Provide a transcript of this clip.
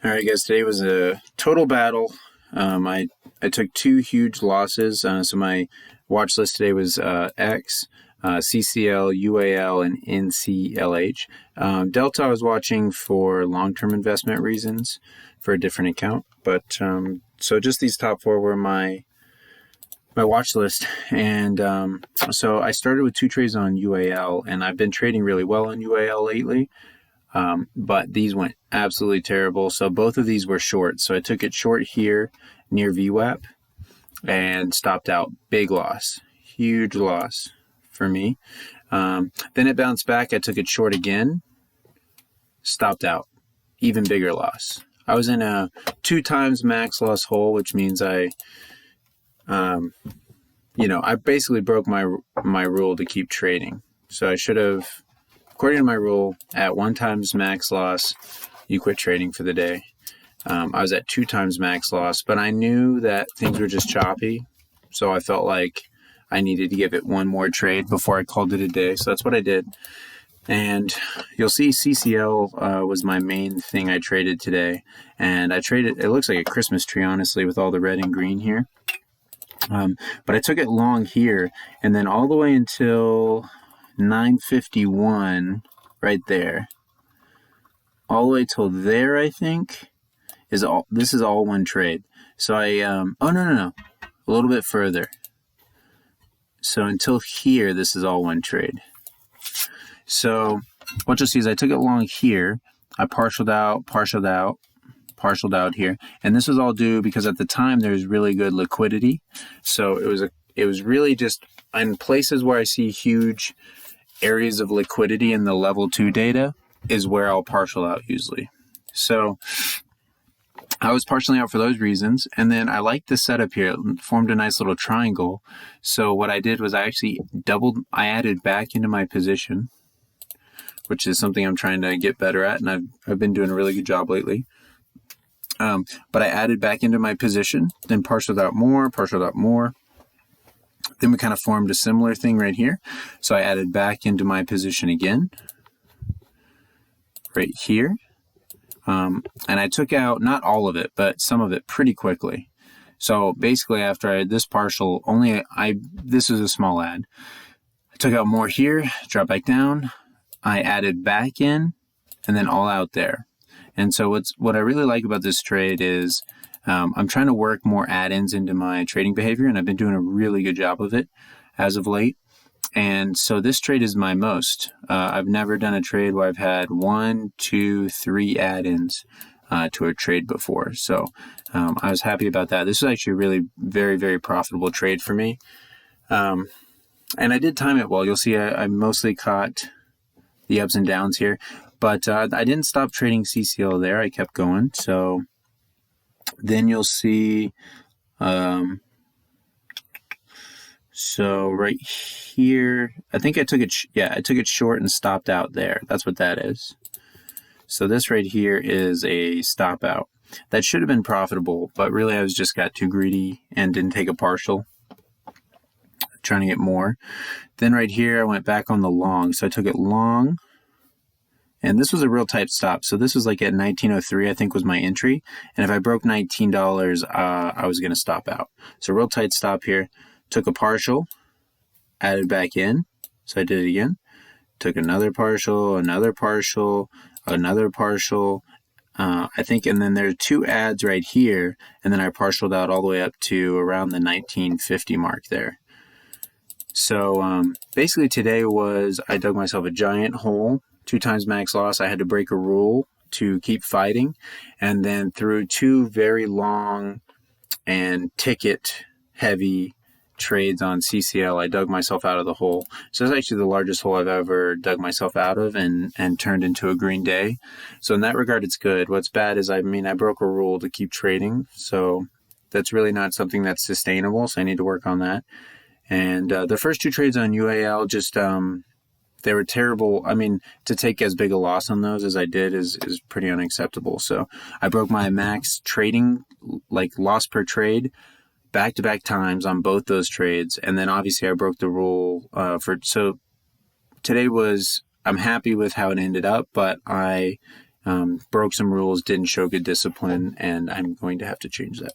All right, guys. Today was a total battle. I took two huge losses. So my watch list today was X, CCL, UAL, and NCLH. Delta I was watching for long-term investment reasons for a different account. But so just these top four were my watch list, and so I started with two trades on UAL, and I've been trading really well on UAL lately. But these went absolutely terrible. So both of these were short. So I took it short here near VWAP and stopped out. Big loss, huge loss for me. Then it bounced back. I took it short again, stopped out. Even bigger loss. I was in a 2 times max loss hole, which means I basically broke my rule to keep trading. So I should have, according to my rule, at 1 times max loss, you quit trading for the day. I was at 2 times max loss, but I knew that things were just choppy. So I felt like I needed to give it one more trade before I called it a day. So that's what I did. And you'll see CCL was my main thing I traded today. And I traded, it looks like a Christmas tree, honestly, with all the red and green here. But I took it long here, and then all the way until 951 right there, all the way till there, I think, this is all one trade. So no, a little bit further. So until here, this is all one trade. So what you'll see is I took it long here. I partialed out here, and this was all due because at the time there's really good liquidity. So it was really just in places where I see huge areas of liquidity in the level 2 data is where I'll partial out usually. So I was partially out for those reasons, and then I liked the setup here. It formed a nice little triangle. So what I did was I added back into my position, which is something I'm trying to get better at, and I've been doing a really good job lately. But I added back into my position, then partialed out more. Then we kind of formed a similar thing right here. So I added back into my position again, right here. And I took out not all of it, but some of it pretty quickly. So basically after I had this partial, this is a small add. I took out more here, dropped back down. I added back in, and then all out there. And so what I really like about this trade is I'm trying to work more add-ins into my trading behavior, and I've been doing a really good job of it as of late. And so this trade is my most. I've never done a trade where I've had 1, 2, 3 add-ins to a trade before. So I was happy about that. This is actually a really very, very profitable trade for me. And I did time it well. You'll see I mostly caught the ups and downs here. But I didn't stop trading CCL there. I kept going. So then you'll see, so right here, I think I took it short and stopped out there. That's what that is. So this right here is a stop out. That should have been profitable, but really I just got too greedy and didn't take a partial, trying to get more. Then right here, I went back on the long. So I took it long. And this was a real tight stop. So this was like at 1903, I think was my entry. And if I broke $19, I was going to stop out. So real tight stop here. Took a partial, added back in. So I did it again. Took another partial, another partial, another partial. I think, and then there's 2 adds right here. And then I partialed out all the way up to around the 1950 mark there. So basically today I dug myself a giant hole. 2 times max loss. I had to break a rule to keep fighting. And then through 2 very long and ticket heavy trades on CCL, I dug myself out of the hole. So it's actually the largest hole I've ever dug myself out of and turned into a green day. So in that regard, it's good. What's bad is, I broke a rule to keep trading. So that's really not something that's sustainable. So I need to work on that. And the first 2 trades on UAL just, they were terrible. To take as big a loss on those as I did is pretty unacceptable. So I broke my max trading, like loss per trade, back-to-back times on both those trades. And then obviously I broke the rule so today I'm happy with how it ended up, but I broke some rules, didn't show good discipline, and I'm going to have to change that.